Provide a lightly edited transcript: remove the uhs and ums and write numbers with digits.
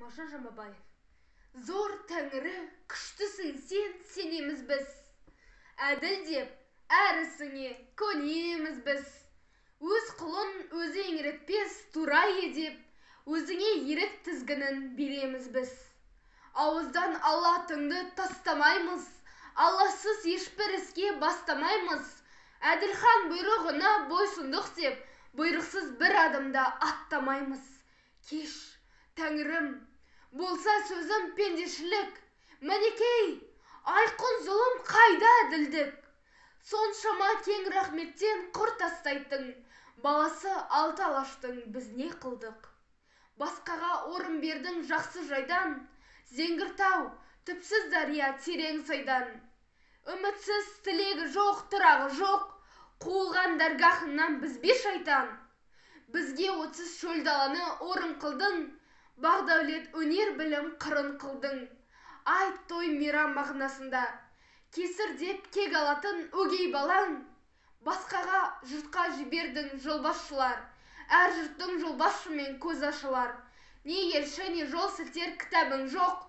Мағжан Жұмабаев. Зор Тәңірі, күштісің сен, сенеміз біз. Әділ деп, әр ісіңе көнеміз біз. Өз құлын өзі еңіретпес, тура едеп, өзіңе ерік тізгінін береміз біз. Ауыздан Аллатыңды тастамаймыз, Алласыз ешбір іске бастамаймыз. Әділхан бұйрығына бойсұндық деп, бұйрықсыз бір адамда аттамаймыз. Кеш, Тәңірім, болса сөзім пендешілік, мінекей, айқын зұлым қайда әділдік. Соншама кең рахметтен құр тастайтын, баласы алты алаштың біз не қылдық. Басқаға орын бердің жақсы жайдан, зеңгіртау, түпсіз дария терең сайдан. Үмітсіз тілегі жоқ, тұрағы жоқ, қуылған дәргахыңнан бізбе шайтан. Бізге 30 шөл даланы орын қылдың, Бағдәулет өнер білім қырын қылдың. Айт той мейрам мағынасында, кесір деп кек алатын өгей балаң. Басқаға жұртқа жібердің жолбасшылар, әр жұрттың жолбасшымен көз ашылар. Не елші, не жол сілтер кітабың жоқ.